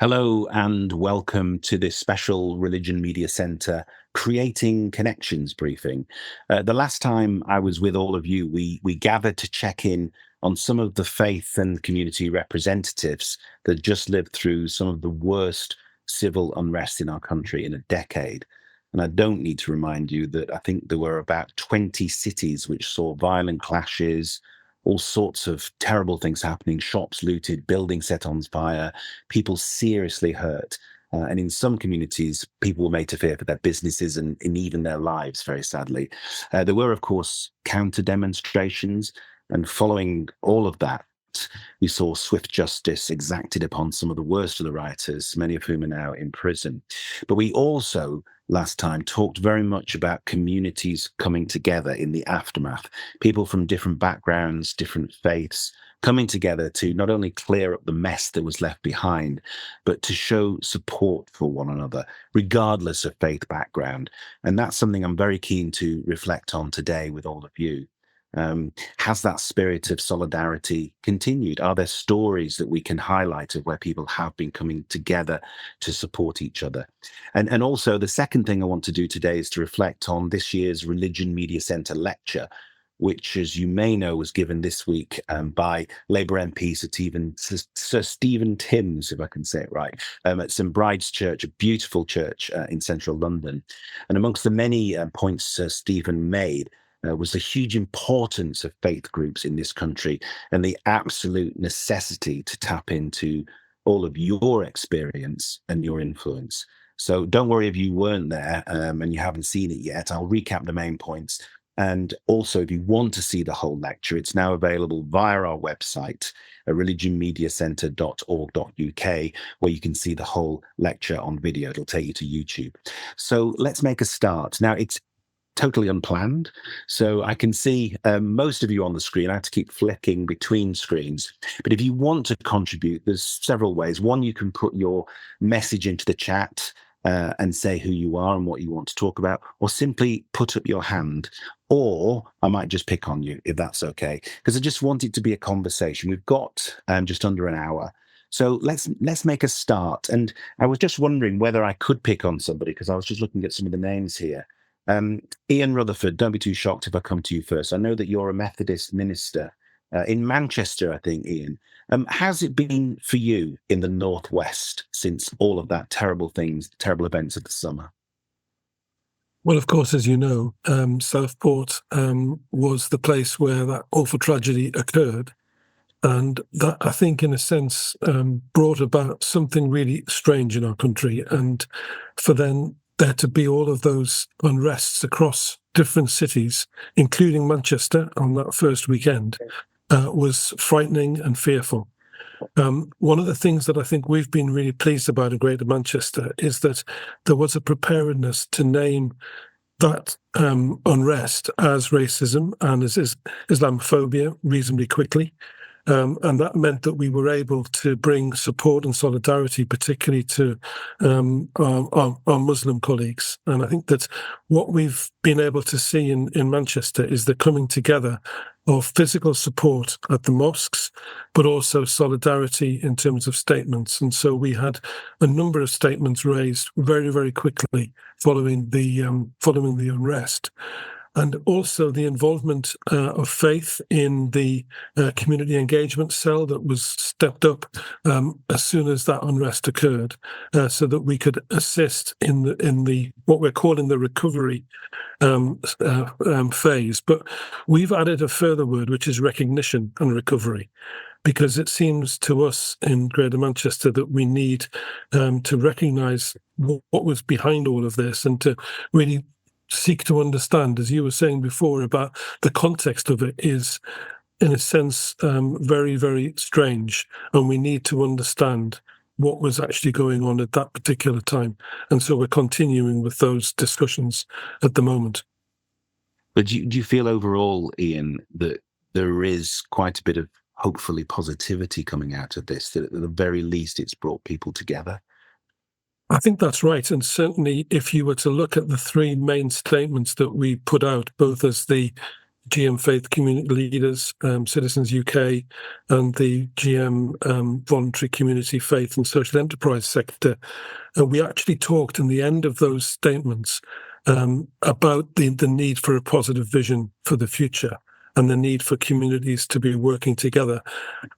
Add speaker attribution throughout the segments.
Speaker 1: Hello and welcome to this special Religion Media Centre Creating Connections briefing. The last time I was with all of you, we gathered to check in on some of the faith and community representatives that just lived through some of the worst civil unrest in our country in a decade. And I don't need to remind you that I think there were about 20 cities which saw violent clashes, all sorts of terrible things happening, shops looted, buildings set on fire, people seriously hurt. And in some communities, people were made to fear for their businesses and even their lives, very sadly. There were, of course, counter demonstrations. And following all of that, we saw swift justice exacted upon some of the worst of the rioters, many of whom are now in prison. But we also, last time, talked very much about communities coming together in the aftermath, people from different backgrounds, different faiths, coming together to not only clear up the mess that was left behind, but to show support for one another, regardless of faith background. And that's something I'm very keen to reflect on today with all of you. Has that spirit of solidarity continued? Are there stories that we can highlight of where people have been coming together to support each other? And also, the second thing I want to do today is to reflect on this year's Religion Media Centre lecture, which, as you may know, was given this week by Labour MP Sir Stephen Timms, if I can say it right, at St Bride's Church, a beautiful church in central London. And amongst the many points Sir Stephen made, was the huge importance of faith groups in this country and the absolute necessity to tap into all of your experience and your influence. So don't worry if you weren't there and you haven't seen it yet. I'll recap the main points. And also, if you want to see the whole lecture, it's now available via our website, religionmediacentre.org.uk, where you can see the whole lecture on video. It'll take you to YouTube. So let's make a start. Now, it's totally unplanned. So I can see most of you on the screen. I have to keep flicking between screens. But if you want to contribute, there's several ways. One, you can put your message into the chat and say who you are and what you want to talk about, or simply put up your hand. Or I might just pick on you, if that's okay, because I just want it to be a conversation. We've got just under an hour. So let's make a start. And I was just wondering whether I could pick on somebody, because I was just looking at some of the names here. Ian Rutherford, don't be too shocked if I come to you first. I know that you're a Methodist minister in Manchester, I think, Ian. How's it been for you in the Northwest since all of that terrible events of the summer?
Speaker 2: Well, of course, as you know, Southport was the place where that awful tragedy occurred. And that, I think, in a sense, brought about something really strange in our country. And for then there to be all of those unrests across different cities, including Manchester on that first weekend, was frightening and fearful. One of the things that I think we've been really pleased about in Greater Manchester is that there was a preparedness to name that unrest as racism and as Islamophobia reasonably quickly. And that meant that we were able to bring support and solidarity, particularly to our Muslim colleagues. And I think that what we've been able to see in Manchester is the coming together of physical support at the mosques, but also solidarity in terms of statements. And so we had a number of statements raised very, very quickly following the unrest. And also the involvement of faith in the community engagement cell that was stepped up as soon as that unrest occurred, so that we could assist in the what we're calling the recovery phase. But we've added a further word, which is recognition and recovery, because it seems to us in Greater Manchester that we need to recognise what was behind all of this and to really seek to understand, as you were saying before, about the context of it is, in a sense, very, very strange. And we need to understand what was actually going on at that particular time. And so we're continuing with those discussions at the moment.
Speaker 1: But do you feel overall, Ian, that there is quite a bit of hopefully positivity coming out of this, that at the very least it's brought people together?
Speaker 2: I think that's right. And certainly if you were to look at the three main statements that we put out, both as the GM Faith community leaders, Citizens UK, and the GM voluntary community faith and social enterprise sector. And we actually talked in the end of those statements about the need for a positive vision for the future and the need for communities to be working together.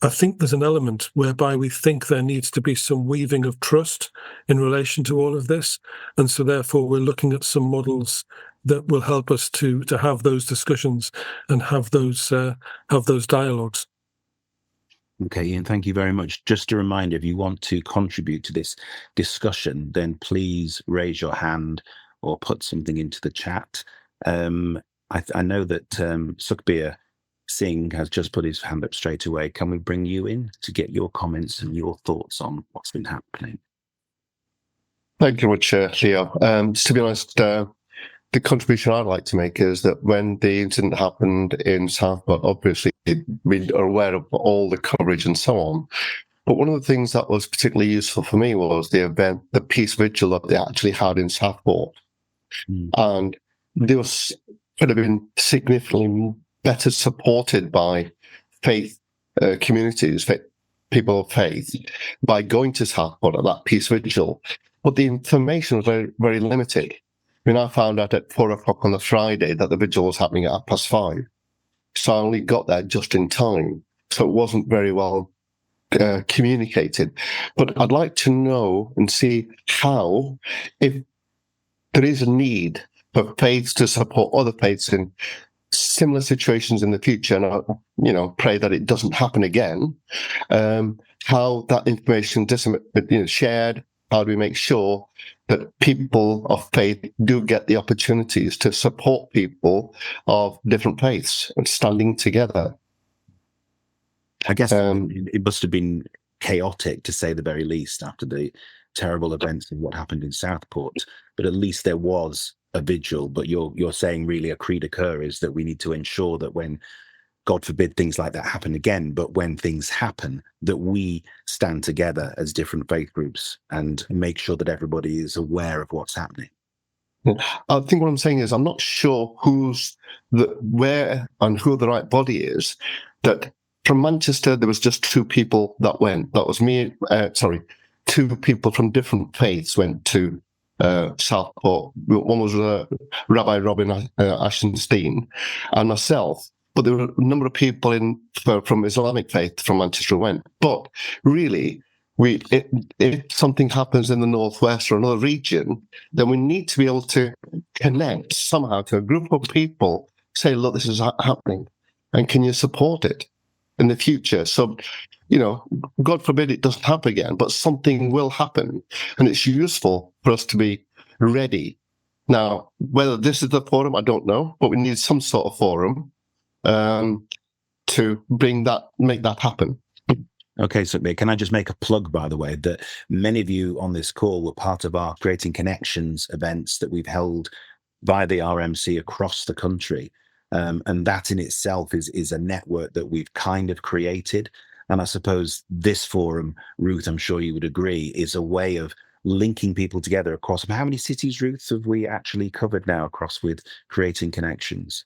Speaker 2: I think there's an element whereby we think there needs to be some weaving of trust in relation to all of this. And so therefore we're looking at some models that will help us to have those discussions and have those dialogues.
Speaker 1: Okay, Ian, thank you very much. Just a reminder, if you want to contribute to this discussion, then please raise your hand or put something into the chat. I know that Sukhbir Singh has just put his hand up straight away. Can we bring you in to get your comments and your thoughts on what's been happening?
Speaker 3: Thank you very much, Leo. To be honest, the contribution I'd like to make is that when the incident happened in Southport, obviously we are aware of all the coverage and so on. But one of the things that was particularly useful for me was the event, the peace vigil that they actually had in Southport. And they could have been significantly better supported by faith communities, people of faith, by going to Southport at that peace vigil. But the information was very, very limited. I mean, I found out at 4 o'clock on the Friday that the vigil was happening at 5:30. So I only got there just in time. So it wasn't very well communicated. But I'd like to know and see how, if there is a need for faiths to support other faiths in similar situations in the future, and I, pray that it doesn't happen again, how that information is shared. How do we make sure that people of faith do get the opportunities to support people of different faiths and standing together?
Speaker 1: I guess it must have been chaotic, to say the very least, after the terrible events of what happened in Southport. But at least there was a vigil. But you're saying really a cri de coeur is that we need to ensure that when, God forbid, things like that happen again, but when things happen, that we stand together as different faith groups and make sure that everybody is aware of what's happening.
Speaker 3: I think what I'm saying is I'm not sure where and who the right body is. That from Manchester, there was just 2 people that went. That was me, 2 people from different faiths went to Southport. One was Rabbi Robin Ashenstein and myself. But there were a number of people from Islamic faith from Manchester who went. But really, if something happens in the Northwest or another region, then we need to be able to connect somehow to a group of people, say, look, this is happening, and can you support it in the future? So, God forbid it doesn't happen again, but something will happen, and it's useful for us to be ready. Now, whether this is the forum, I don't know, but we need some sort of forum to make that happen.
Speaker 1: Okay, so can I just make a plug, by the way, that many of you on this call were part of our Creating Connections events that we've held by the RMC across the country. And that in itself is a network that we've kind of created. And I suppose this forum, Ruth, I'm sure you would agree, is a way of linking people together across. How many cities, Ruth, have we actually covered now across with Creating Connections?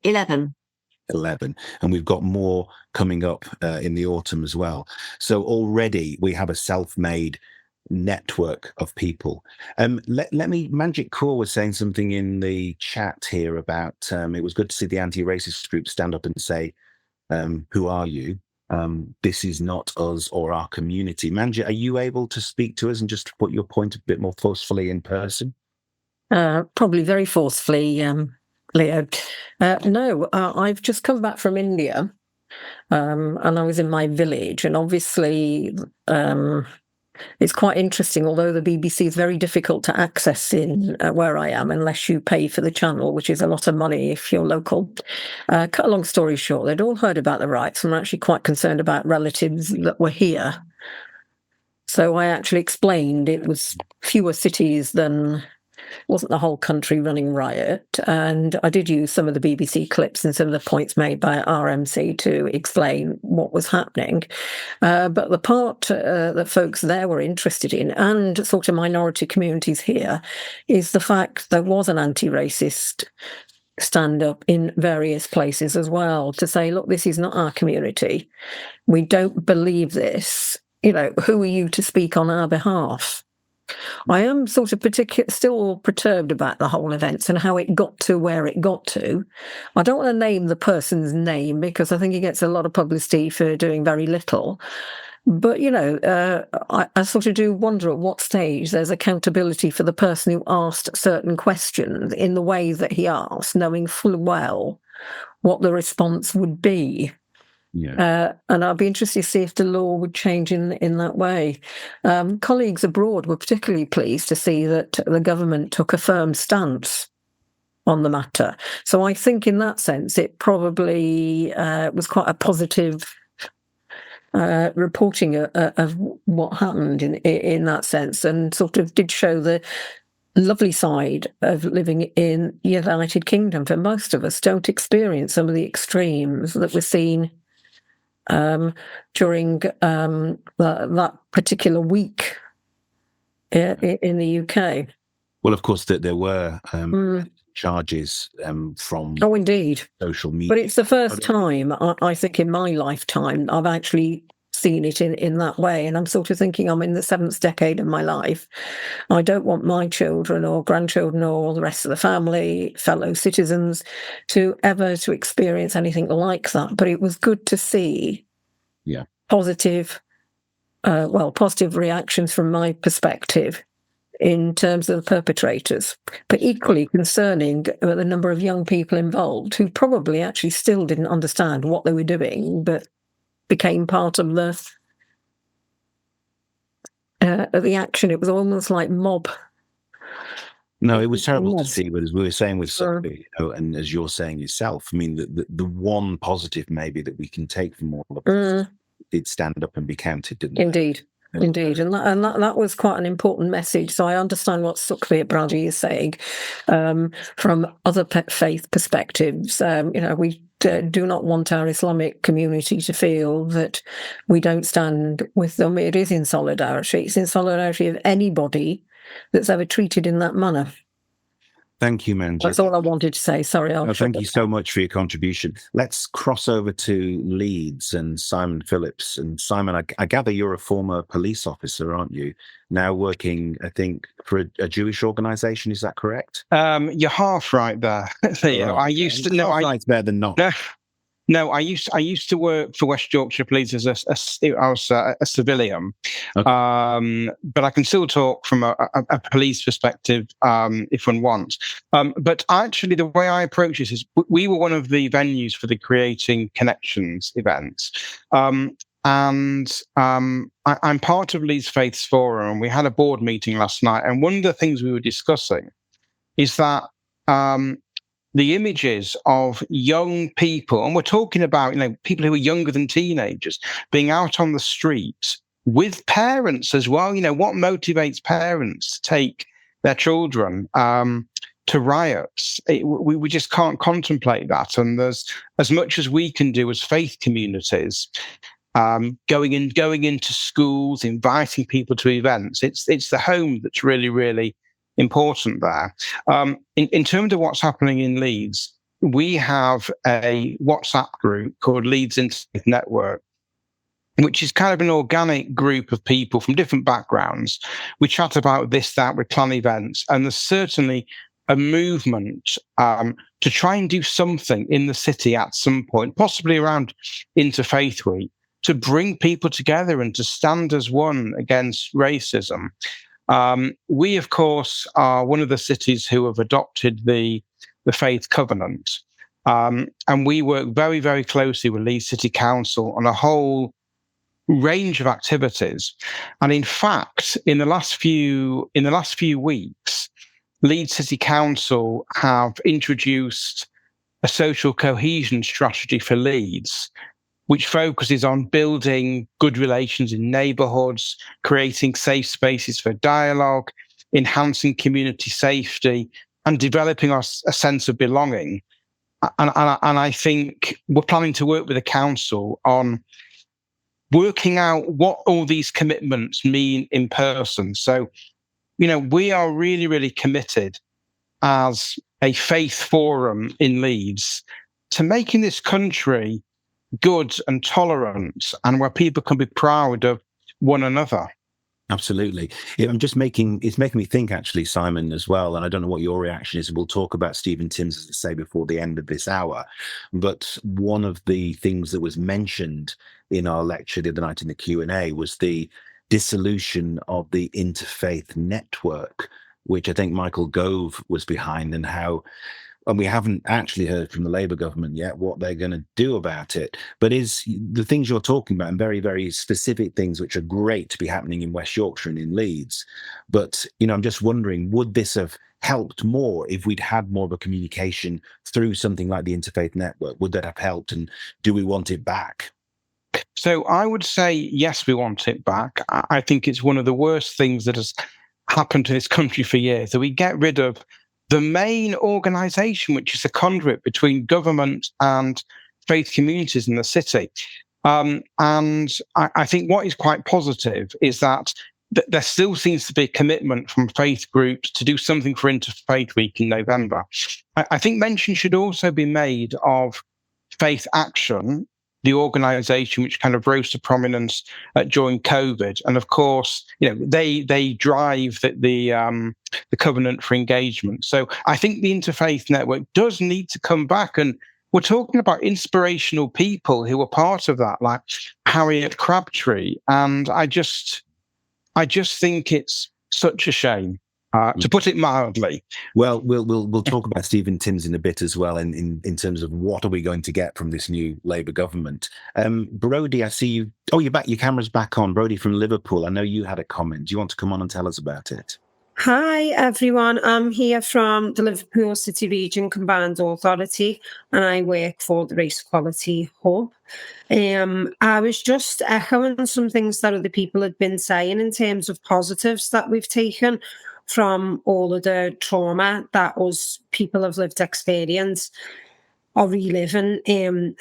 Speaker 4: 11.
Speaker 1: And we've got more coming up in the autumn as well. So already we have a self-made network of people. Manjit Kaur was saying something in the chat here about it was good to see the anti-racist group stand up and say, who are you? This is not us or our community. Manjit, are you able to speak to us and just put your point a bit more forcefully in person?
Speaker 4: Probably very forcefully, Leo. No, I've just come back from India, and I was in my village, and obviously it's quite interesting, although the BBC is very difficult to access in where I am unless you pay for the channel, which is a lot of money if you're local. Cut a long story short, they'd all heard about the riots and were actually quite concerned about relatives that were here. So I actually explained it was fewer cities than... wasn't the whole country running riot, and I did use some of the BBC clips and some of the points made by RMC to explain what was happening. But the part that folks there were interested in, and sort of minority communities here, is the fact there was an anti-racist stand up in various places as well to say, look, this is not our community. We don't believe this. You know, who are you to speak on our behalf? I am sort of still perturbed about the whole events and how it got to where it got to. I don't want to name the person's name because I think he gets a lot of publicity for doing very little. But, you know, I sort of do wonder at what stage there's accountability for the person who asked certain questions in the way that he asked, knowing full well what the response would be.
Speaker 1: Yeah.
Speaker 4: And I'd be interested to see if the law would change in that way. Colleagues abroad were particularly pleased to see that the government took a firm stance on the matter. So I think in that sense, it probably was quite a positive reporting of what happened in that sense, and sort of did show the lovely side of living in the United Kingdom. For most of us don't experience some of the extremes that we're seeing during that particular week in the UK.
Speaker 1: Well, of course, that there were charges from
Speaker 4: indeed,
Speaker 1: social media.
Speaker 4: But it's the first time, I think, in my lifetime I've actually seen it in that way. And I'm sort of thinking, I'm in the 7th decade of my life. I don't want my children or grandchildren or the rest of the family, fellow citizens, to experience anything like that. But it was good to see positive reactions from my perspective in terms of the perpetrators, but equally concerning the number of young people involved who probably actually still didn't understand what they were doing, but became part of the action. It was almost like mob.
Speaker 1: No, it was terrible to see, but as we were saying with Sophie, and as you're saying yourself, I mean, the one positive maybe that we can take from all of this did stand up and be counted, didn't it?
Speaker 4: Indeed, and that was quite an important message. So I understand what Sukhi Brady is saying from other faith perspectives. We do not want our Islamic community to feel that we don't stand with them. It is in solidarity. It's in solidarity of anybody that's ever treated in that manner.
Speaker 1: Thank you, Manjit.
Speaker 4: That's all I wanted to say. Sorry.
Speaker 1: Thank you so much for your contribution. Let's cross over to Leeds and Simon Phillips. And Simon, I gather you're a former police officer, aren't you? Now working, I think, for a Jewish organisation. Is that correct?
Speaker 5: You're half right there. Theo. I used to know.
Speaker 1: It's better than not.
Speaker 5: No, I used to work for West Yorkshire Police as I was a civilian, but I can still talk from a police perspective if one wants. But actually, the way I approach this is we were one of the venues for the Creating Connections events, and I'm part of Leeds Faiths Forum. And we had a board meeting last night, and one of the things we were discussing is that the images of young people, and we're talking about, people who are younger than teenagers, being out on the streets with parents as well. What motivates parents to take their children to riots? We just can't contemplate that. And there's as much as we can do as faith communities, going into schools, inviting people to events. It's the home that's really, really important there. In terms of what's happening in Leeds, we have a WhatsApp group called Leeds Interfaith Network, which is kind of an organic group of people from different backgrounds. We chat about this, that, we plan events, and there's certainly a movement to try and do something in the city at some point, possibly around Interfaith Week, to bring people together and to stand as one against racism. We, of course, are one of the cities who have adopted the Faith Covenant. And we work very, very closely with Leeds City Council on a whole range of activities. And in fact, in the last few weeks, Leeds City Council have introduced a social cohesion strategy for Leeds, which focuses on building good relations in neighbourhoods, creating safe spaces for dialogue, enhancing community safety, and developing a sense of belonging. And I think we're planning to work with the council on working out what all these commitments mean in person. So, we are really, really committed as a faith forum in Leeds to making this country good and tolerant and where people can be proud of one another.
Speaker 1: Absolutely. It's making me think, actually, Simon, as well. And I don't know what your reaction is. We'll talk about Stephen Timms, as I say, before the end of this hour. But one of the things that was mentioned in our lecture the other night in the Q&A was the dissolution of the Interfaith network, which I think Michael Gove was behind, and we haven't actually heard from the Labour government yet what they're going to do about it. But is the things you're talking about, and very, very specific things, which are great to be happening in West Yorkshire and in Leeds. But, I'm just wondering, would this have helped more if we'd had more of a communication through something like the Interfaith network? Would that have helped? And do we want it back?
Speaker 5: So I would say, yes, we want it back. I think it's one of the worst things that has happened to this country for years, that we get rid of the main organisation, which is a conduit between government and faith communities in the city. And I think what is quite positive is that there still seems to be a commitment from faith groups to do something for Interfaith Week in November. I think mention should also be made of Faith Action, the organisation which kind of rose to prominence during COVID, and of course, they drive the Covenant for Engagement. So I think the Interfaith Network does need to come back, and we're talking about inspirational people who were part of that, like Harriet Crabtree, and I just think it's such a shame. To put it mildly.
Speaker 1: Well, we'll talk about Stephen Timms in a bit as well, in terms of what are we going to get from this new Labour government. Brodie, I see you. Oh, you're back. Your camera's back on. Brodie from Liverpool. I know you had a comment. Do you want to come on and tell us about it?
Speaker 6: Hi everyone, I'm here from the Liverpool City Region Combined Authority and I work for the Race Equality Hub. I was just echoing some things that other people had been saying in terms of positives that we've taken from all of the trauma that us people of lived experience are reliving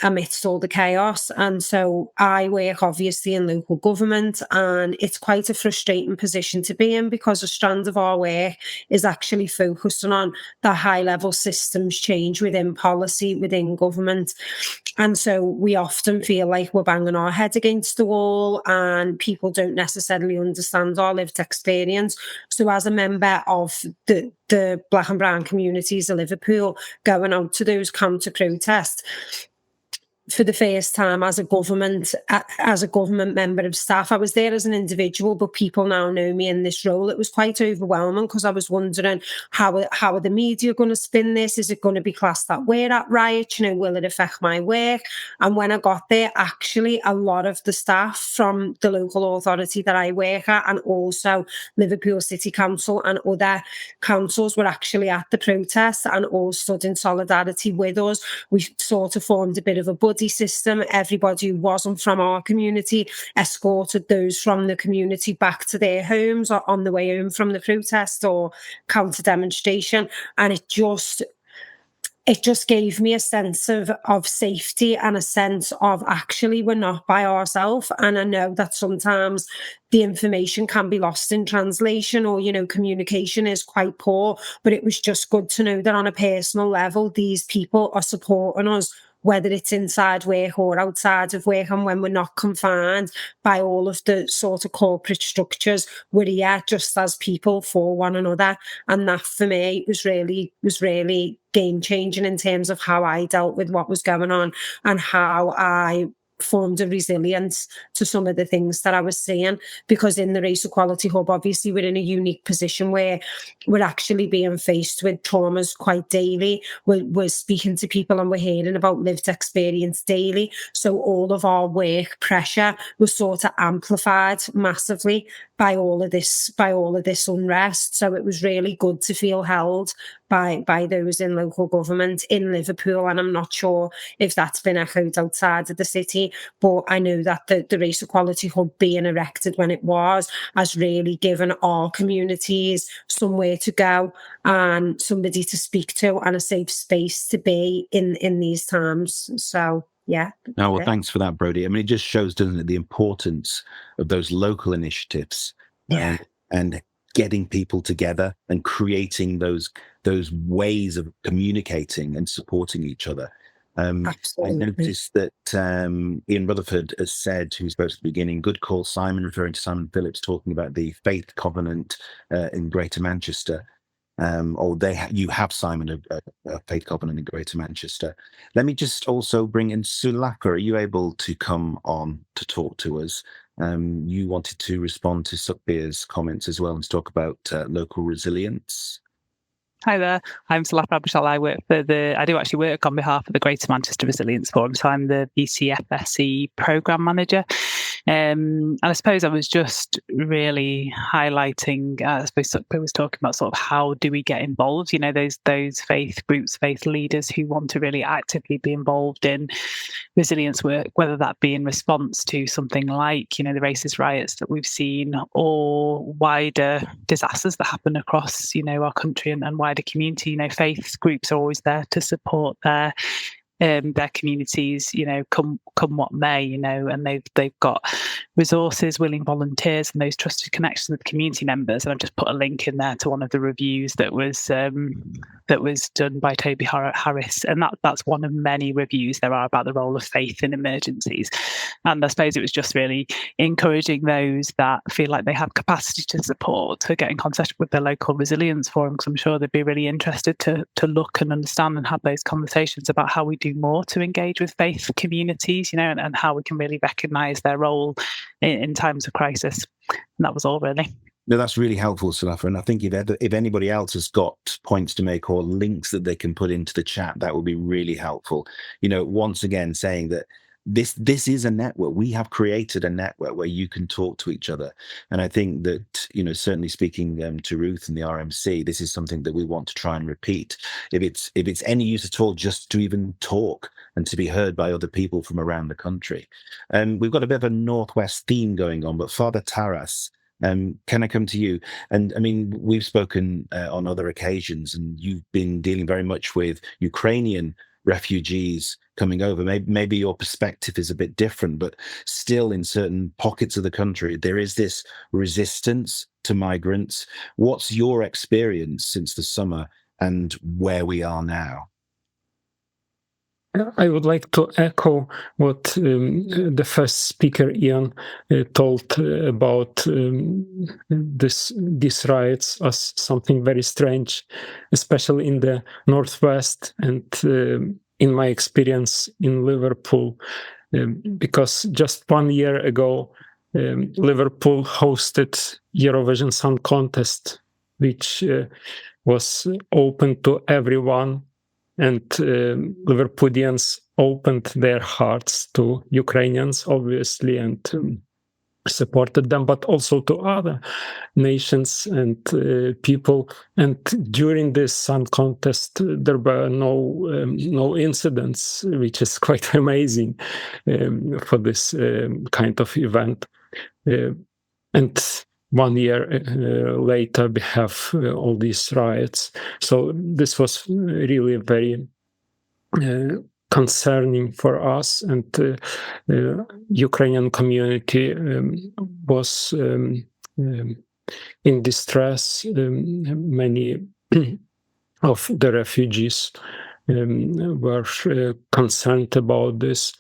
Speaker 6: amidst all the chaos. And so I work obviously in local government, and it's quite a frustrating position to be in because a strand of our work is actually focusing on the high level systems change within policy, within government. And so we often feel like we're banging our head against the wall and people don't necessarily understand our lived experience. So as a member of the Black and Brown communities of Liverpool, going out to those counter protests for the first time as a government member of staff. I was there as an individual, but people now know me in this role. It was quite overwhelming because I was wondering how are the media going to spin this? Is it going to be classed that we're at riots? Will it affect my work? And when I got there, actually a lot of the staff from the local authority that I work at, and also Liverpool City Council and other councils, were actually at the protest and all stood in solidarity with us. We sort of formed a bit of a buddy system. Everybody who wasn't from our community escorted those from the community back to their homes or on the way home from the protest or counter demonstration. And it just gave me a sense of safety and a sense of actually we're not by ourselves. And I know that sometimes the information can be lost in translation or, communication is quite poor, but it was just good to know that on a personal level, these people are supporting us, whether it's inside work or outside of work, and when we're not confined by all of the sort of corporate structures, we're here just as people for one another. And that for me was really game changing in terms of how I dealt with what was going on and how I formed a resilience to some of the things that I was seeing. Because in the Race Equality Hub, obviously we're in a unique position where we're actually being faced with traumas quite daily. We're speaking to people and we're hearing about lived experience daily. So all of our work pressure was sort of amplified massively by all of this unrest. So it was really good to feel held by those in local government in Liverpool. And I'm not sure if that's been echoed outside of the city, but I know that the Race Equality Hub being erected when it was has really given our communities somewhere to go and somebody to speak to and a safe space to be in these times. So yeah.
Speaker 1: Oh, well, thanks for that, Brodie. I mean, it just shows, doesn't it, the importance of those local initiatives.
Speaker 6: Yeah.
Speaker 1: And getting people together and creating those ways of communicating and supporting each other. I
Speaker 4: Absolutely.
Speaker 1: noticed that Ian Rutherford has said, who spoke at the beginning, good call, Simon, referring to Simon Phillips, talking about the Faith Covenant in Greater Manchester. You have, Simon, a Faith Covenant in Greater Manchester. Let me just also bring in Sulaka. Are you able to come on to talk to us? You wanted to respond to Sukhbir's comments as well and to talk about local resilience.
Speaker 7: Hi there, I'm Sulaka Abishal. I do actually work on behalf of the Greater Manchester Resilience Forum, so I'm the BCFSE Programme Manager. And I suppose I was just really highlighting, I suppose Sukhbir was talking about sort of how do we get involved, you know, those faith groups, faith leaders who want to really actively be involved in resilience work, whether that be in response to something like, you know, the racist riots that we've seen or wider disasters that happen across, you know, our country and wider community. You know, faith groups are always there to support their communities, you know, come what may, you know, and they've got resources, willing volunteers, and those trusted connections with community members. And I've just put a link in there to one of the reviews that was done by Toby Harris, and that's one of many reviews there are about the role of faith in emergencies. And I suppose it was just really encouraging those that feel like they have capacity to support to get in contact with their local resilience forum, because I'm sure they'd be really interested to look and understand and have those conversations about how we do more to engage with faith communities, you know, and how we can really recognise their role in times of crisis. And that was all, really.
Speaker 1: No, that's really helpful, Sulaka. And I think if anybody else has got points to make or links that they can put into the chat, that would be really helpful. You know, once again, saying that this is a network. We have created a network where you can talk to each other. And I think that, you know, certainly speaking to Ruth and the RMC, this is something that we want to try and repeat. If it's any use at all, just to even talk and to be heard by other people from around the country. We've got a bit of a Northwest theme going on, but Father Taras, can I come to you? And I mean, we've spoken on other occasions, and you've been dealing very much with Ukrainian refugees coming over. Maybe your perspective is a bit different, but still in certain pockets of the country, there is this resistance to migrants. What's your experience since the summer and where we are now?
Speaker 8: I would like to echo what the first speaker, Ian, told about these riots as something very strange, especially in the Northwest and in my experience in Liverpool, because just 1 year ago, Liverpool hosted Eurovision Song Contest, which was open to everyone. And Liverpoolians opened their hearts to Ukrainians, obviously, and supported them, but also to other nations and people. And during this song contest, there were no incidents, which is quite amazing for this kind of event. And 1 year later, we have all these riots. So this was really very concerning for us. And Ukrainian community was in distress. Many of the refugees were concerned about this.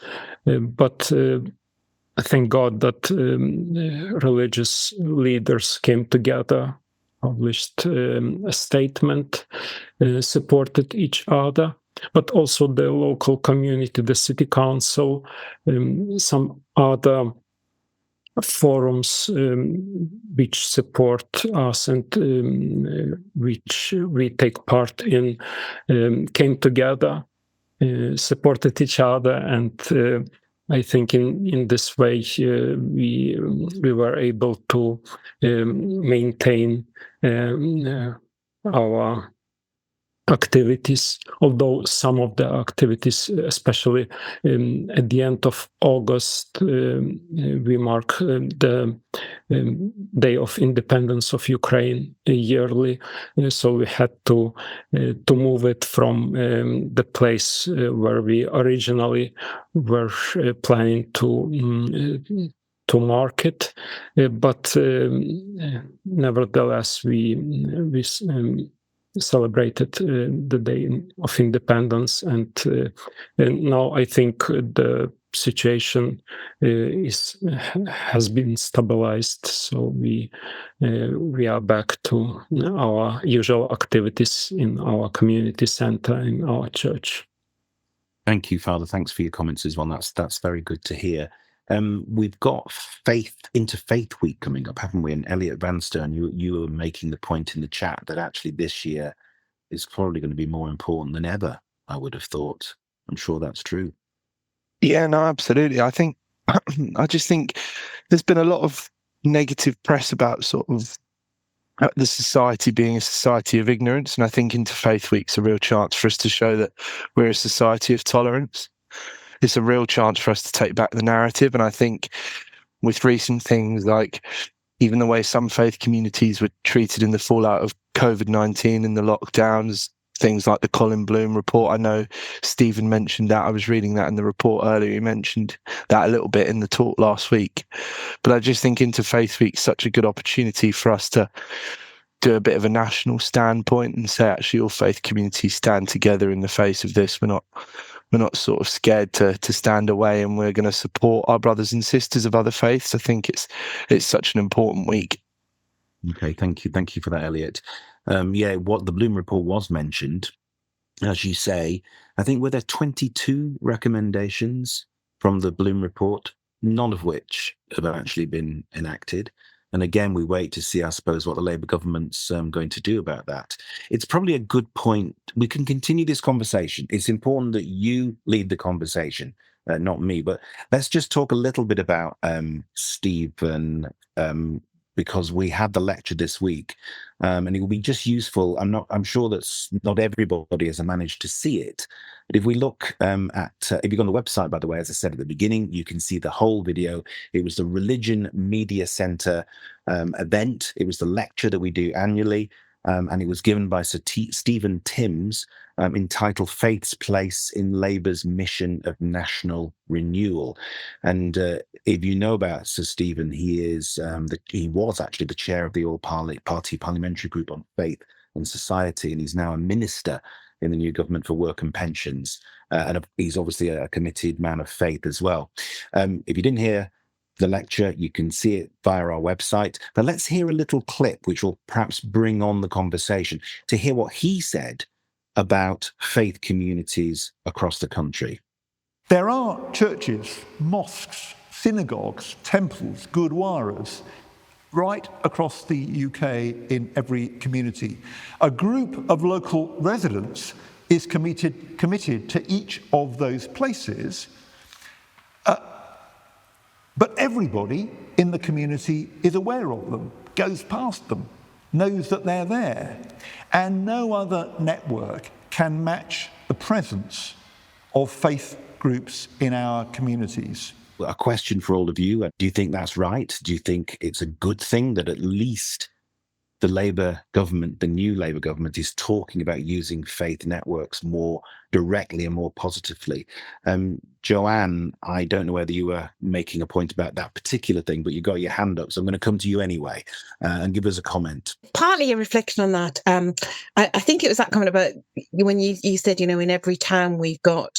Speaker 8: But thank God that religious leaders came together, published a statement, supported each other, but also the local community, the city council, some other forums which support us and which we take part in, came together, supported each other, and I think in this way we were able to maintain our activities, although some of the activities, especially at the end of August, we mark the Day of Independence of Ukraine yearly, so we had to move it from the place where we originally were planning to to market, but nevertheless, we celebrated the Day of Independence, and now I think the situation has been stabilized, so we are back to our usual activities in our community center, in our church.
Speaker 1: Thank you, Father. Thanks for your comments as well. That's very good to hear. We've got Interfaith Week coming up, haven't we? And Elliot Vanstone, you were making the point in the chat that actually this year is probably going to be more important than ever, I would have thought. I'm sure that's true.
Speaker 9: Yeah, no, absolutely. I just think there's been a lot of negative press about sort of the society being a society of ignorance. And I think Interfaith Week's a real chance for us to show that we're a society of tolerance. It's a real chance for us to take back the narrative. And I think with recent things like even the way some faith communities were treated in the fallout of COVID-19 and the lockdowns, things like the Colin Bloom report. I know Stephen mentioned that. I was reading that in the report earlier. He mentioned that a little bit in the talk last week. But I just think Interfaith Week is such a good opportunity for us to do a bit of a national standpoint and say, actually, all faith communities stand together in the face of this. We're not sort of scared to stand away, and we're going to support our brothers and sisters of other faiths. I think it's such an important week.
Speaker 1: Okay, thank you for that, Elliot. What the Bloom report was mentioned, as you say. I think were there 22 recommendations from the Bloom report, none of which have actually been enacted. And again, we wait to see, I suppose, what the Labour government's going to do about that. It's probably a good point. We can continue this conversation. It's important that you lead the conversation, not me. But let's just talk a little bit about Stephen, because we had the lecture this week, and it will be just useful. I'm sure that not everybody has managed to see it. But if we look if you go on the website, by the way, as I said at the beginning, you can see the whole video. It was the Religion Media Centre event. It was the lecture that we do annually, and it was given by Sir Stephen Timms, entitled Faith's Place in Labour's Mission of National Renewal. And if you know about Sir Stephen, he was actually the chair of the All-Party Parliamentary Group on Faith and Society, and he's now a minister in the new government for work and pensions. And he's obviously a committed man of faith as well. If you didn't hear the lecture, you can see it via our website. But let's hear a little clip which will perhaps bring on the conversation to hear what he said about faith communities across the country.
Speaker 10: There are churches, mosques, synagogues, temples, gurdwaras, right across the UK in every community. A group of local residents is committed to each of those places, but everybody in the community is aware of them, goes past them, knows that they're there, and no other network can match the presence of faith groups in our communities.
Speaker 1: A question for all of you. Do you think that's right? Do you think it's a good thing that at least the Labour government, the new Labour government, is talking about using faith networks more directly and more positively? Joanne, I don't know whether you were making a point about that particular thing, but you got your hand up, so I'm going to come to you anyway and give us a comment.
Speaker 11: Partly a reflection on that. I think it was that comment about when you said, in every town we've got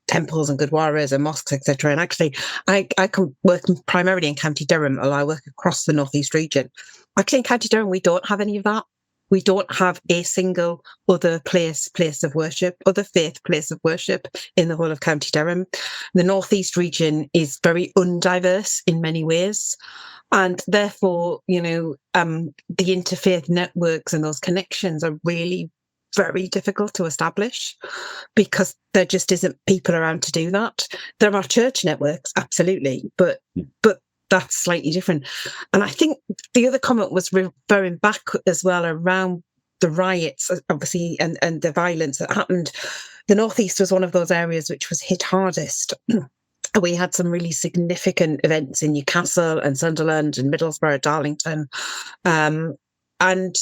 Speaker 11: temples and gurdwaras and mosques, etc. And actually, I can work primarily in County Durham, although I work across the North East region. Actually, in County Durham, we don't have any of that. We don't have a single other place of worship, other faith place of worship in the whole of County Durham. The North East region is very undiverse in many ways. And therefore, the interfaith networks and those connections are really very difficult to establish because there just isn't people around to do that. There are church networks, absolutely, but that's slightly different. And I think the other comment was referring back as well around the riots, obviously, and the violence that happened. The North East was one of those areas which was hit hardest. We had some really significant events in Newcastle and Sunderland and Middlesbrough, Darlington. And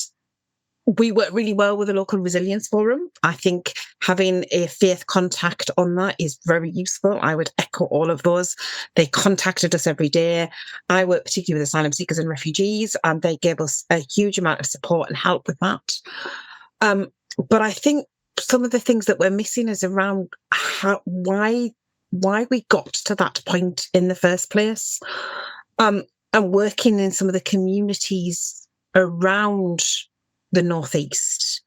Speaker 11: we work really well with the local resilience forum. I think having a faith contact on that is very useful. I would echo all of those. They contacted us every day. I work particularly with asylum seekers and refugees, and they gave us a huge amount of support and help with that. But I think some of the things that we're missing is around why we got to that point in the first place, and working in some of the communities around the Northeast.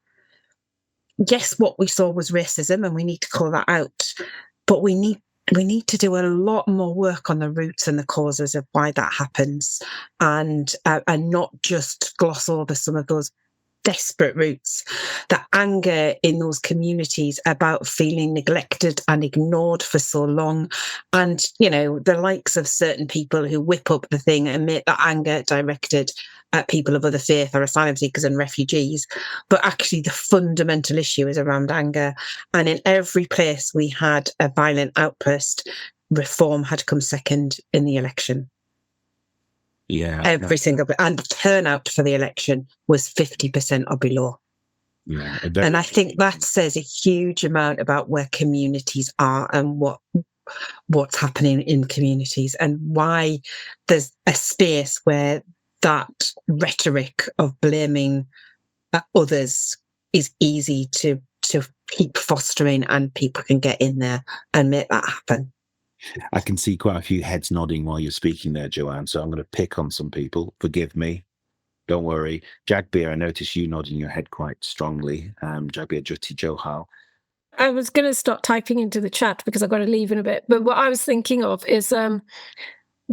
Speaker 11: Yes, what we saw was racism, and we need to call that out. But we need to do a lot more work on the roots and the causes of why that happens, and not just gloss over some of those desperate roots. The anger in those communities about feeling neglected and ignored for so long, and the likes of certain people who whip up the thing and make that anger directed at people of other faith or asylum seekers and refugees, but actually the fundamental issue is around anger. And in every place we had a violent outburst, reform had come second in the election.
Speaker 1: Yeah,
Speaker 11: every single bit, and the turnout for the election was 50% or below.
Speaker 1: Yeah,
Speaker 11: and I think that says a huge amount about where communities are and what's happening in communities, and why there's a space where that rhetoric of blaming others is easy to keep fostering, and people can get in there and make that happen.
Speaker 1: I can see quite a few heads nodding while you're speaking there, Joanne, so I'm going to pick on some people. Forgive me. Don't worry. Jagbir, I noticed you nodding your head quite strongly. Jagbir Jutti Johal.
Speaker 12: I was going to start typing into the chat because I've got to leave in a bit. But what I was thinking of is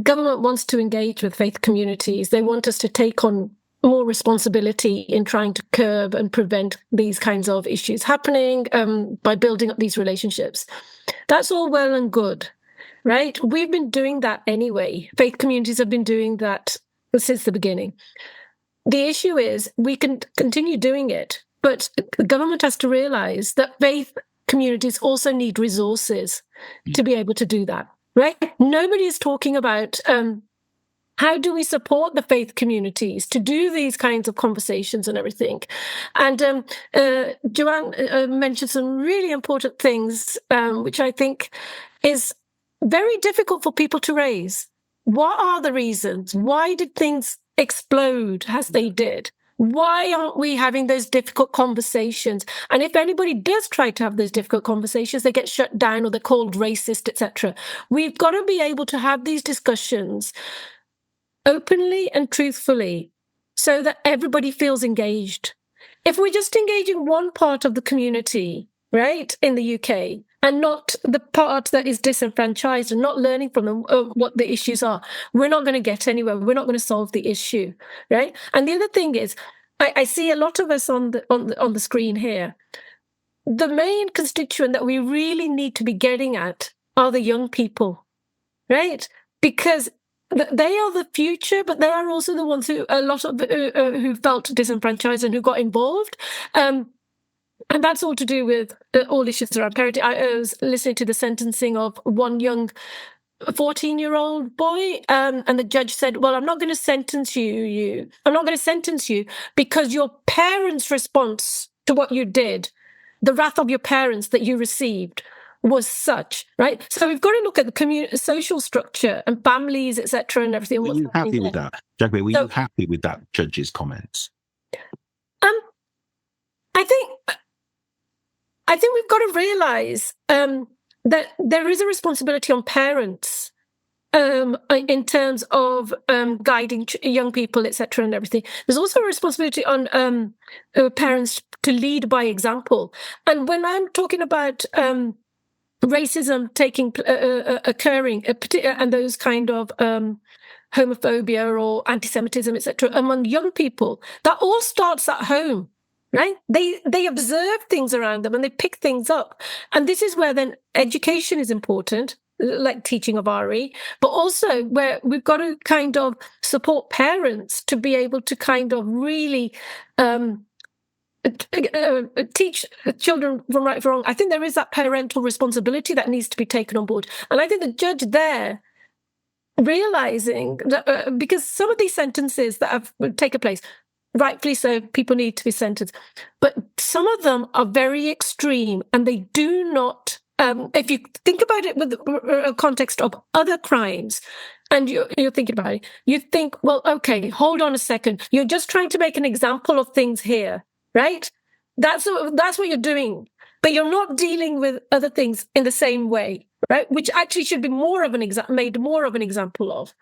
Speaker 12: government wants to engage with faith communities. They want us to take on more responsibility in trying to curb and prevent these kinds of issues happening by building up these relationships. That's all well and good, right? We've been doing that anyway. Faith communities have been doing that since the beginning. The issue is we can continue doing it, but the government has to realize that faith communities also need resources to be able to do that, right? Nobody is talking about how do we support the faith communities to do these kinds of conversations and everything. And Joanne mentioned some really important things, which I think is very difficult for people to raise. What are the reasons? Why did things explode as they did? Why aren't we having those difficult conversations? And if anybody does try to have those difficult conversations, they get shut down or they're called racist, etc. We've got to be able to have these discussions openly and truthfully so that everybody feels engaged. If we're just engaging one part of the community, right, in the UK, and not the part that is disenfranchised and not learning from them what the issues are, we're not going to get anywhere. We're not going to solve the issue, right? And the other thing is, I see a lot of us on the screen here. The main constituent that we really need to be getting at are the young people, right? Because they are the future, but they are also the ones who felt disenfranchised and who got involved. And that's all to do with all issues around parenting. I was listening to the sentencing of one young 14-year-old boy, and the judge said, well, I'm not going to sentence you. I'm not going to sentence you because your parents' response to what you did, the wrath of your parents that you received, was such, right? So we've got to look at the social structure and families, etc., and everything.
Speaker 1: Were you happy with that, Jagbir? Were you happy with that judge's comments?
Speaker 12: I think we've got to realise that there is a responsibility on parents in terms of guiding young people, etc., and everything. There's also a responsibility on parents to lead by example. And when I'm talking about racism occurring, and those kind of homophobia or anti-Semitism, etc., among young people, that all starts at home. Right? They observe things around them and they pick things up. And this is where then education is important, like teaching of RE, but also where we've got to kind of support parents to be able to kind of really teach children from right from wrong. I think there is that parental responsibility that needs to be taken on board. And I think the judge there, realizing that because some of these sentences that have taken place, rightfully so, people need to be sentenced. But some of them are very extreme, and they do not, if you think about it with the context of other crimes, and you're thinking about it, you think, well, okay, hold on a second. You're just trying to make an example of things here, right? That's what you're doing. But you're not dealing with other things in the same way, right? Which actually should be made more of an example of.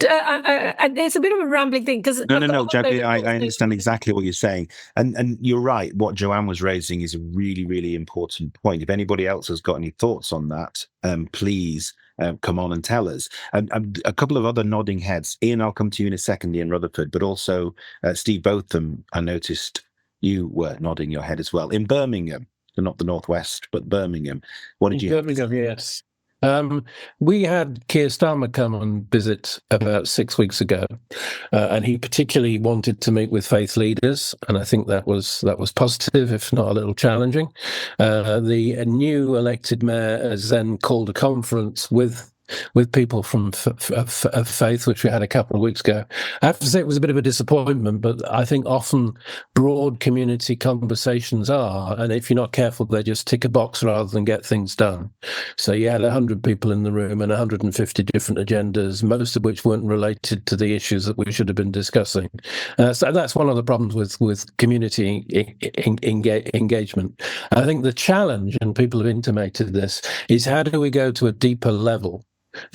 Speaker 12: And it's a bit of a rambling thing because
Speaker 1: no, Jackie, I understand exactly what you're saying, and you're right. What Joanne was raising is a really, really important point. If anybody else has got any thoughts on that, please come on and tell us. And a couple of other nodding heads. Ian, I'll come to you in a second, Ian Rutherford, but also Steve Botham. I noticed you were nodding your head as well. In Birmingham, so not the Northwest, but Birmingham. What did you?
Speaker 13: Birmingham, yes. We had Keir Starmer come and visit about 6 weeks ago, and he particularly wanted to meet with faith leaders, and I think that was positive, if not a little challenging. The new elected mayor has then called a conference with people from faith, which we had a couple of weeks ago. I have to say it was a bit of a disappointment, but I think often broad community conversations are, and if you're not careful, they just tick a box rather than get things done. So you had 100 people in the room and 150 different agendas, most of which weren't related to the issues that we should have been discussing. So that's one of the problems with community engagement. I think the challenge, and people have intimated this, is how do we go to a deeper level?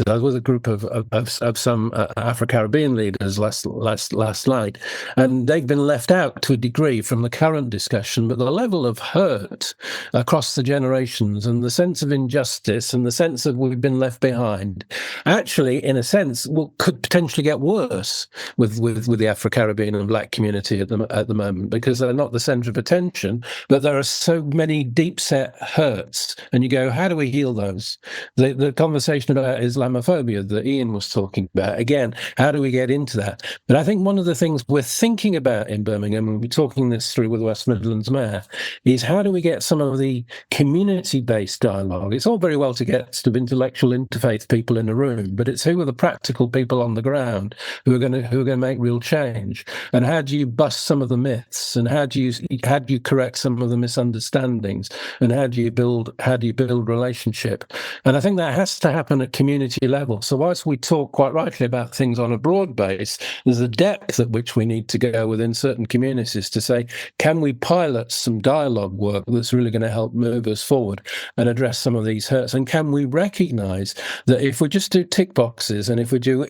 Speaker 13: I was with a group of some Afro-Caribbean leaders last night, and they've been left out to a degree from the current discussion, but the level of hurt across the generations and the sense of injustice and the sense of we've been left behind actually, in a sense, could potentially get worse with the Afro-Caribbean and Black community at the moment, because they're not the centre of attention, but there are so many deep-set hurts, and you go, how do we heal those? The conversation about Islamophobia that Ian was talking about. Again, how do we get into that? But I think one of the things we're thinking about in Birmingham, and we're talking this through with the West Midlands Mayor, is how do we get some of the community-based dialogue? It's all very well to get sort of intellectual interfaith people in a room, but it's who are the practical people on the ground who are going to make real change? And how do you bust some of the myths? And how do you correct some of the misunderstandings? And how do you build relationship? And I think that has to happen at community level. So whilst we talk quite rightly about things on a broad base, there's a depth at which we need to go within certain communities to say, can we pilot some dialogue work that's really going to help move us forward and address some of these hurts? And can we recognise that if we just do tick boxes and if we do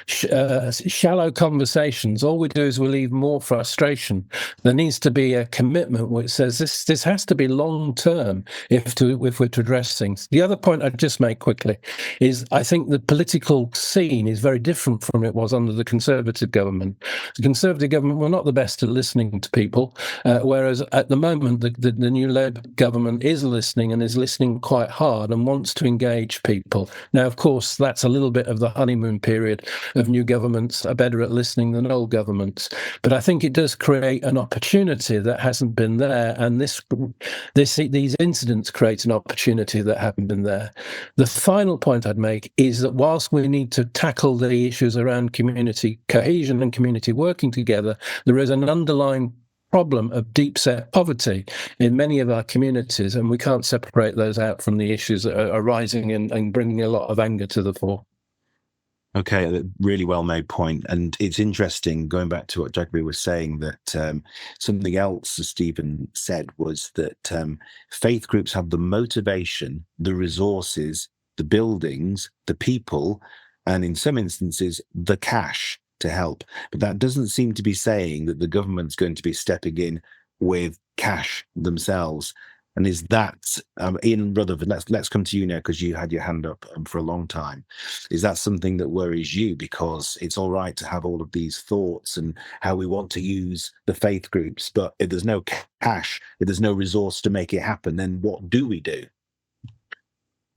Speaker 13: shallow conversations, all we do is we leave more frustration. There needs to be a commitment which says this has to be long term if we're to address things. The other point I'd just make quickly is I think the political scene is very different from it was under the Conservative government. The Conservative government were not the best at listening to people, whereas at the moment the new Labour government is listening and is listening quite hard and wants to engage people. Now, of course, that's a little bit of the honeymoon period of new governments are better at listening than old governments. But I think it does create an opportunity that hasn't been there, and these incidents create an opportunity that haven't been there. The final point I'd make is that whilst we need to tackle the issues around community cohesion and community working together, there is an underlying problem of deep-set poverty in many of our communities, and we can't separate those out from the issues that are arising and bringing a lot of anger to the fore.
Speaker 1: Okay, a really well made point. And it's interesting, going back to what Jagby was saying, that something else that Stephen said was that faith groups have the motivation, the resources, the buildings, the people, and in some instances, the cash to help. But that doesn't seem to be saying that the government's going to be stepping in with cash themselves. And is that, Ian Rutherford, let's come to you now, because you had your hand up for a long time. Is that something that worries you? Because it's all right to have all of these thoughts and how we want to use the faith groups, but if there's no cash, if there's no resource to make it happen, then what do we do?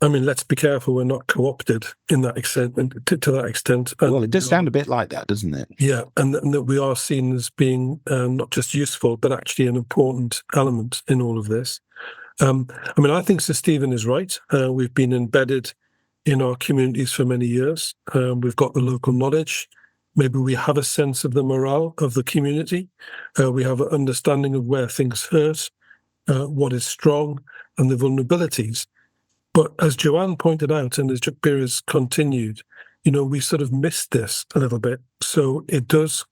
Speaker 2: I mean, let's be careful we're not co-opted in that extent, to that extent.
Speaker 1: Well, it does sound a bit like that, doesn't it?
Speaker 2: Yeah, and that we are seen as being not just useful, but actually an important element in all of this. I mean, I think Sir Stephen is right. We've been embedded in our communities for many years. We've got the local knowledge. maybe we have a sense of the morale of the community. We have an understanding of where things hurt, what is strong, and the vulnerabilities. But as Joanne pointed out, and as Jakbir has continued, we sort of missed this a little bit. So it does,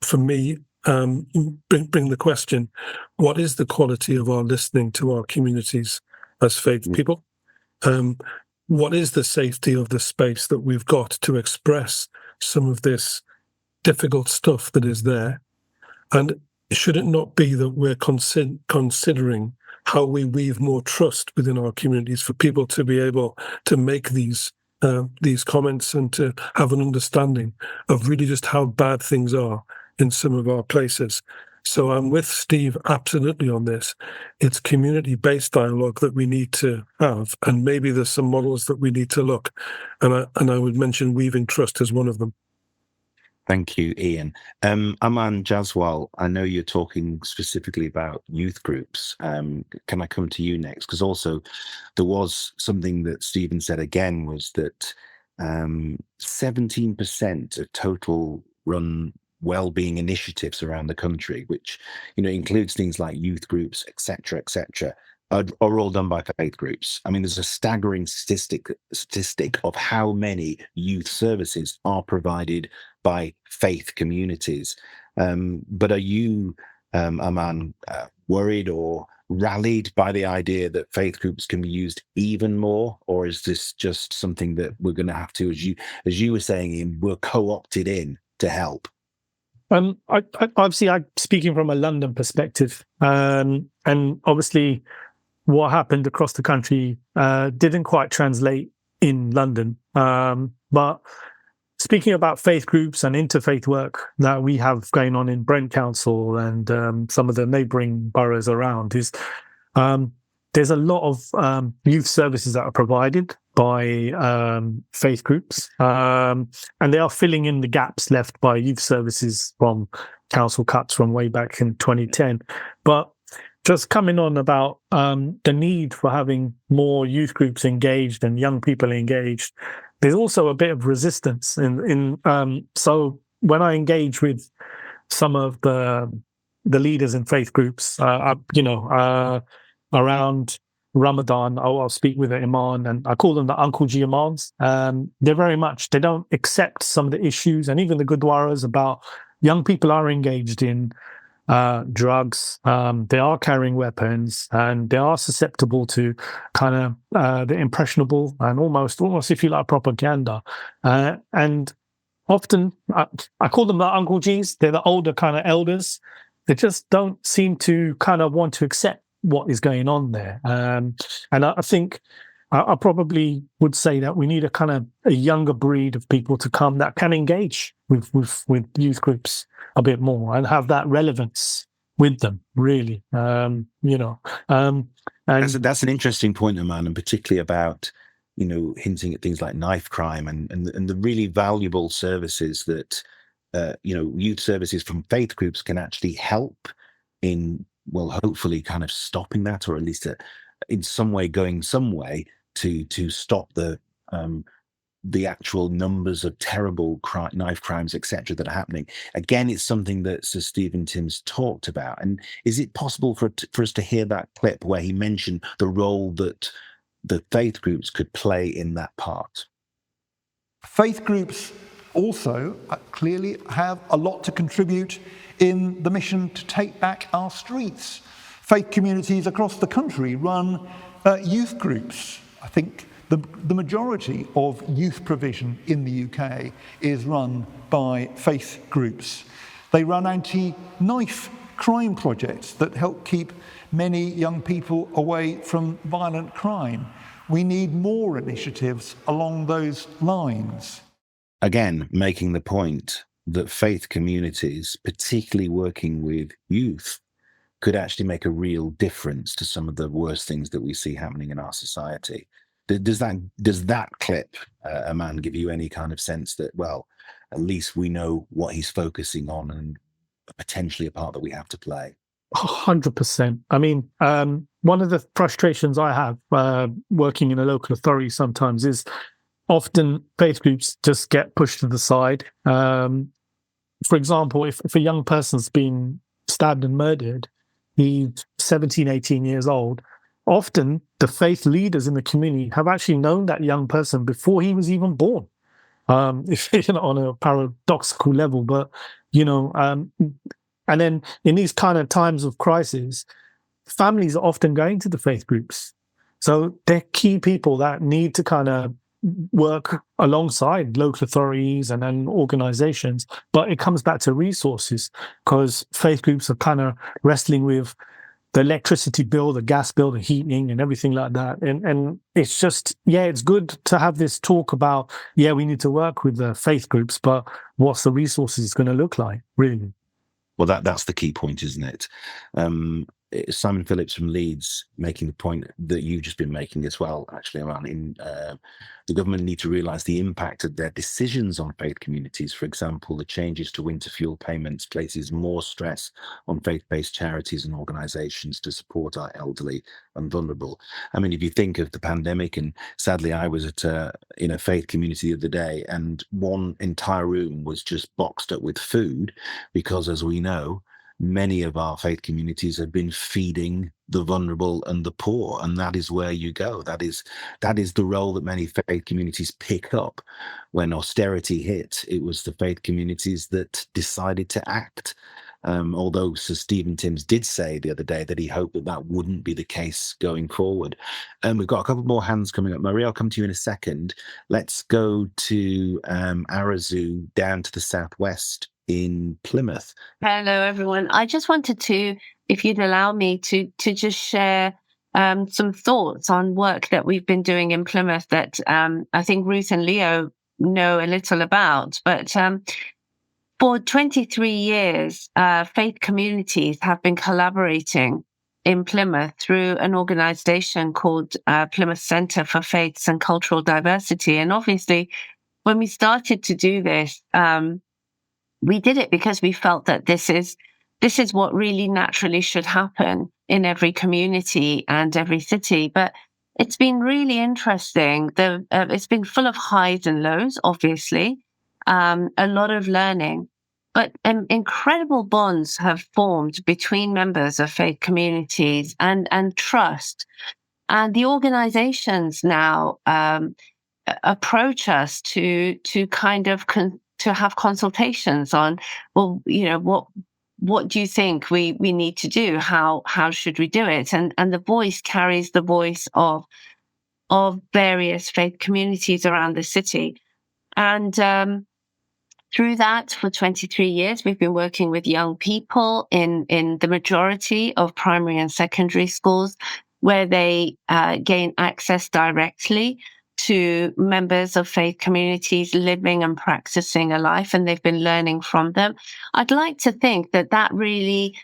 Speaker 2: for me, bring the question, what is the quality of our listening to our communities as faith people? What is the safety of the space that we've got to express some of this difficult stuff that is there? And should it not be that we're considering how we weave more trust within our communities for people to be able to make these comments and to have an understanding of really just how bad things are in some of our places? So I'm with Steve absolutely on this. It's community-based dialogue that we need to have, and maybe there's some models that we need to look. And I would mention weaving trust as one of them.
Speaker 1: Thank you, Ian. Aman Jaswal, I know you're talking specifically about youth groups. Can I come to you next? Because also there was something that Stephen said again, was that 17% of total run well-being initiatives around the country, which includes things like youth groups, etc., are all done by faith groups. I mean, there's a staggering statistic of how many youth services are provided by faith communities. But are you, Aman, worried or rallied by the idea that faith groups can be used even more, or is this just something that we're going to have to, as you were saying, Ian, we're co-opted in to help?
Speaker 14: Obviously, I'm speaking from a London perspective, and obviously what happened across the country didn't quite translate in London. But speaking about faith groups and interfaith work that we have going on in Brent Council and some of the neighbouring boroughs around, is there's a lot of youth services that are provided by faith groups, and they are filling in the gaps left by youth services from council cuts from way back in 2010. But just coming on about the need for having more youth groups engaged and young people engaged, there's also a bit of resistance. So when I engage with some of the leaders in faith groups, around Ramadan, I'll speak with the Imam, and I call them the Uncle G Imams. They don't accept some of the issues and even the Gurdwaras about young people are engaged in drugs, they are carrying weapons, and they are susceptible to kind of the impressionable and almost if you like propaganda. And often I call them the Uncle Gs. They're the older kind of elders. They just don't seem to kind of want to accept what is going on there. And I think I probably would say that we need a younger breed of people to come that can engage with youth groups a bit more and have that relevance with them, really. And
Speaker 1: that's an interesting point, Aman, and particularly about hinting at things like knife crime and the really valuable services that youth services from faith groups can actually help in, well, hopefully kind of stopping that, or at least in some way going some way to stop the actual numbers of terrible knife crimes, etc., that are happening. Again, it's something that Sir Stephen Timms talked about. And is it possible for us to hear that clip where he mentioned the role that the faith groups could play in that part?
Speaker 10: Faith groups also clearly have a lot to contribute in the mission to take back our streets. Faith communities across the country run youth groups. I think the majority of youth provision in the UK is run by faith groups. They run anti-knife crime projects that help keep many young people away from violent crime. We need more initiatives along those lines.
Speaker 1: Again, making the point that faith communities, particularly working with youth, could actually make a real difference to some of the worst things that we see happening in our society. Does that clip, Aman, give you any kind of sense that, well, at least we know what he's focusing on and potentially a part that we have to play?
Speaker 14: 100%. I mean, one of the frustrations I have working in a local authority sometimes is often faith groups just get pushed to the side. for example, if a young person's been stabbed and murdered, he's 17, 18 years old, often the faith leaders in the community have actually known that young person before he was even born. If on a paradoxical level, but and then in these kind of times of crisis, families are often going to the faith groups. So they're key people that need to kind of work alongside local authorities and then organizations. But it comes back to resources, because faith groups are kind of wrestling with the electricity bill, the gas bill, the heating and everything like that. And it's just, it's good to have this talk about, we need to work with the faith groups, but what's the resources going to look like, really?
Speaker 1: Well, that's the key point, isn't it? Simon Phillips from Leeds making the point that you've just been making as well, actually, around the government need to realise the impact of their decisions on faith communities. For example, the changes to winter fuel payments places more stress on faith-based charities and organisations to support our elderly and vulnerable. I mean, if you think of the pandemic, and sadly I was at a faith community the other day, and one entire room was just boxed up with food because, as we know, many of our faith communities have been feeding the vulnerable and the poor, and that is where you go. That is the role that many faith communities pick up. When austerity hit, it was the faith communities that decided to act. Although Sir Stephen Timms did say the other day that he hoped that wouldn't be the case going forward. We've got a couple more hands coming up. Marie, I'll come to you in a second. Let's go to Arazu down to the southwest in Plymouth.
Speaker 15: Hello, everyone. I just wanted to, if you'd allow me, to just share some thoughts on work that we've been doing in Plymouth that I think Ruth and Leo know a little about. But for 23 years, faith communities have been collaborating in Plymouth through an organisation called Plymouth Centre for Faiths and Cultural Diversity. And obviously, when we started to do this, we did it because we felt that this is what really naturally should happen in every community and every city. But it's been really interesting. It's been full of highs and lows, obviously, a lot of learning, but incredible bonds have formed between members of faith communities and trust. And the organizations now approach us to kind of to have consultations on, well, what do you think we need to do? How should we do it? And the voice carries the voice of various faith communities around the city. And through that, for 23 years, we've been working with young people in the majority of primary and secondary schools, where they gain access directly to members of faith communities living and practicing a life, and they've been learning from them. I'd like to think that really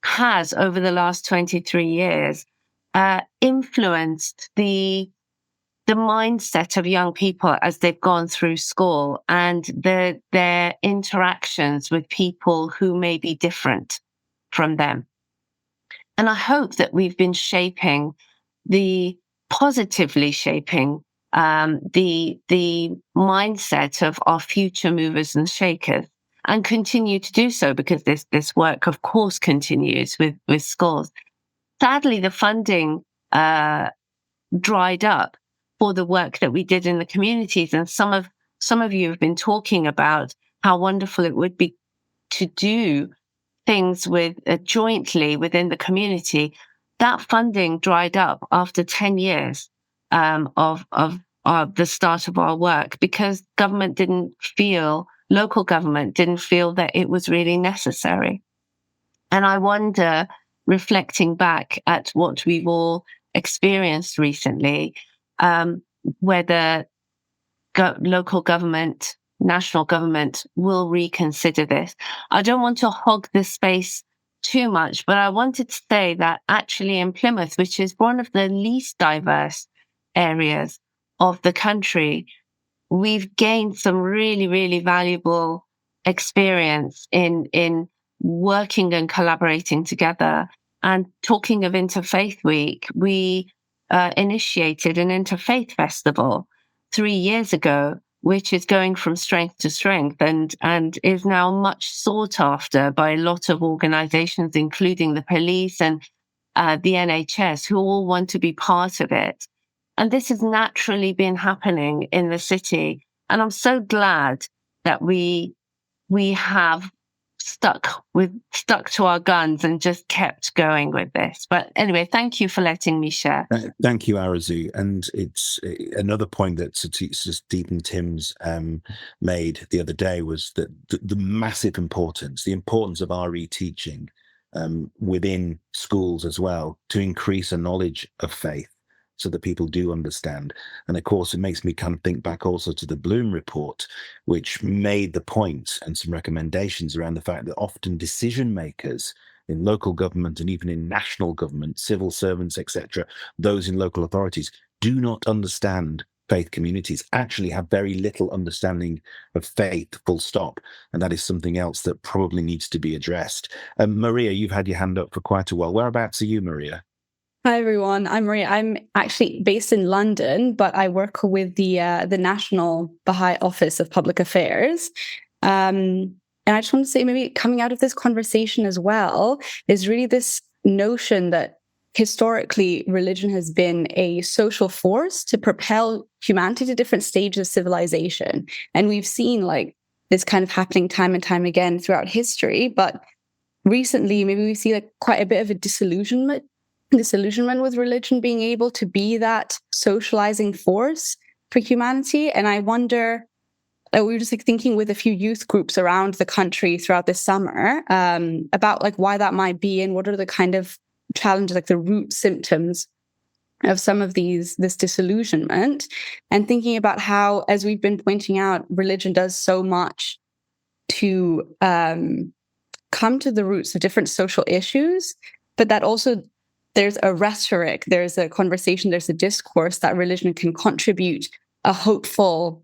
Speaker 15: has, over the last 23 years, influenced the mindset of young people as they've gone through school and their interactions with people who may be different from them. And I hope that we've been positively shaping the mindset of our future movers and shakers, and continue to do so, because this work, of course, continues with schools. Sadly, the funding dried up for the work that we did in the communities, and some of you have been talking about how wonderful it would be to do things with jointly within the community. That funding dried up after 10 years of the start of our work, because local government didn't feel that it was really necessary. And I wonder, reflecting back at what we've all experienced recently, whether local government, national government will reconsider this. I don't want to hog this space too much, but I wanted to say that actually in Plymouth, which is one of the least diverse areas of the country, we've gained some really, really valuable experience in working and collaborating together. And talking of Interfaith Week, we initiated an Interfaith Festival 3 years ago which is going from strength to strength and is now much sought after by a lot of organizations, including the police and the NHS, who all want to be part of it. And this has naturally been happening in the city. And I'm so glad that we have stuck to our guns and just kept going with this. But anyway, thank you for letting me share.
Speaker 1: Thank you, Arazu. And it's another point that Stephen Timms made the other day was that the massive importance, the importance of RE teaching within schools as well, to increase a knowledge of faith so that people do understand. And of course, it makes me kind of think back also to the Bloom report, which made the point and some recommendations around the fact that often decision makers in local government and even in national government, civil servants, etc., those in local authorities, do not understand faith communities, actually have very little understanding of faith, full stop. And that is something else that probably needs to be addressed. Maria, you've had your hand up for quite a while. Whereabouts are you, Maria?
Speaker 16: Hi, everyone. I'm Maria. I'm actually based in London, but I work with the National Baha'i Office of Public Affairs. And I just want to say, maybe coming out of this conversation as well, is really this notion that historically religion has been a social force to propel humanity to different stages of civilization. And we've seen like this kind of happening time and time again throughout history. But recently, maybe we see like quite a bit of a disillusionment with religion being able to be that socializing force for humanity. And I wonder, we were just like thinking with a few youth groups around the country throughout this summer about like why that might be and what are the kind of challenges, like the root symptoms of some of this disillusionment, and thinking about how, as we've been pointing out, religion does so much to come to the roots of different social issues, but that also there's a rhetoric, there's a conversation, there's a discourse that religion can contribute a hopeful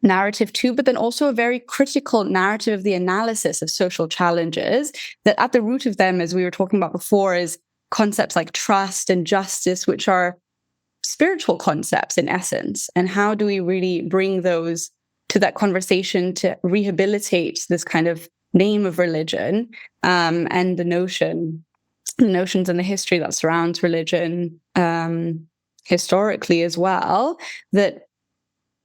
Speaker 16: narrative to, but then also a very critical narrative of the analysis of social challenges, that at the root of them, as we were talking about before, is concepts like trust and justice, which are spiritual concepts in essence. And how do we really bring those to that conversation to rehabilitate this kind of name of religion and the notions and the history that surrounds religion historically as well, that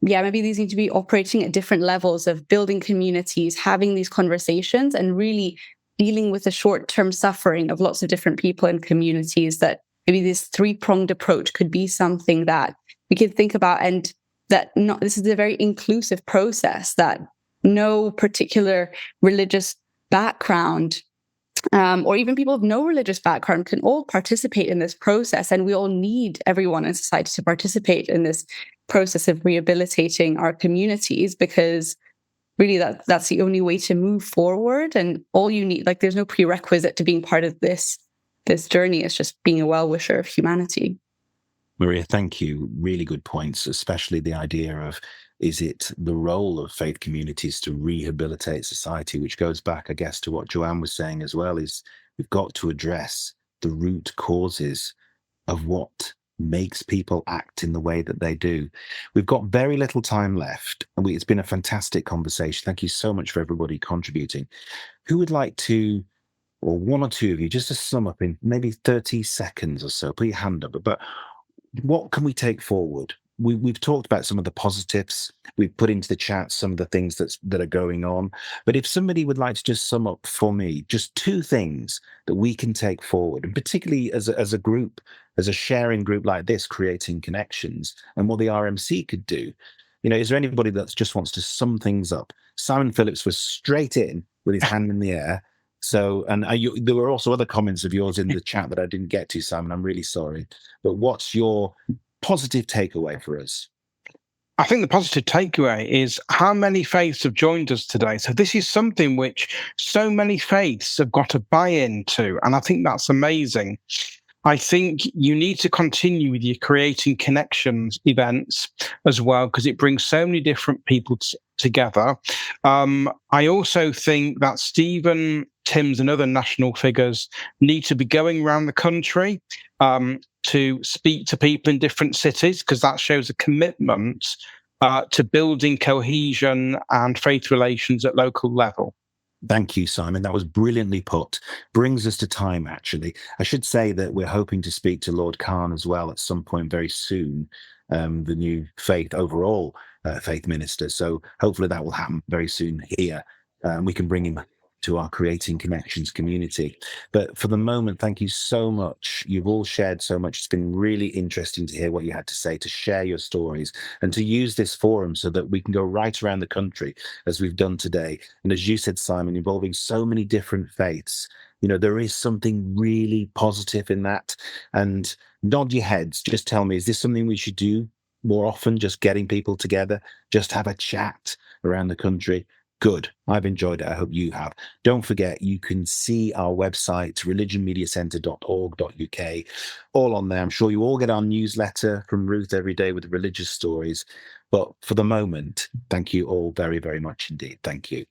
Speaker 16: maybe these need to be operating at different levels of building communities, having these conversations, and really dealing with the short-term suffering of lots of different people and communities, that maybe this three-pronged approach could be something that we could think about, and that this is a very inclusive process, that no particular religious background or even people of no religious background can all participate in this process. And we all need everyone in society to participate in this process of rehabilitating our communities, because really that's the only way to move forward. And all you need, like, there's no prerequisite to being part of this journey. It's just being a well-wisher of humanity.
Speaker 1: Maria, thank you. Really good points, especially the idea of, is it the role of faith communities to rehabilitate society, which goes back, I guess, to what Joanne was saying as well, is we've got to address the root causes of what makes people act in the way that they do. We've got very little time left, and it's been a fantastic conversation. Thank you so much for everybody contributing. Who would like to, or one or two of you, just to sum up in maybe 30 seconds or so, put your hand up, but what can we take forward? We've talked about some of the positives. We've put into the chat some of the things that are going on. But if somebody would like to just sum up for me, just two things that we can take forward, and particularly as a group, as a sharing group like this, creating connections, and what the RMC could do. You know, is there anybody that just wants to sum things up? Simon Phillips was straight in with his hand in the air. So, and there were also other comments of yours in the chat that I didn't get to, Simon. I'm really sorry. But what's your positive takeaway for us?
Speaker 5: I think the positive takeaway is how many faiths have joined us today. So this is something which so many faiths have got to buy into, and I think that's amazing. I think you need to continue with your Creating Connections events as well, because it brings so many different people together. I also think that Stephen Timms and other national figures need to be going around the country to speak to people in different cities, because that shows a commitment to building cohesion and faith relations at local level.
Speaker 1: Thank you, Simon. That was brilliantly put. Brings us to time, actually. I should say that we're hoping to speak to Lord Khan as well at some point very soon, the new faith overall faith minister. So hopefully that will happen very soon here. We can bring him to our Creating Connections community. But for the moment, thank you so much. You've all shared so much. It's been really interesting to hear what you had to say, to share your stories, and to use this forum so that we can go right around the country as we've done today. And as you said, Simon, involving so many different faiths, you know, there is something really positive in that. And nod your heads. Just tell me, is this something we should do more often? Just getting people together, just have a chat around the country. Good. I've enjoyed it. I hope you have. Don't forget, you can see our website, religionmediacentre.org.uk, all on there. I'm sure you all get our newsletter from Ruth every day with religious stories. But for the moment, thank you all very, very much indeed. Thank you.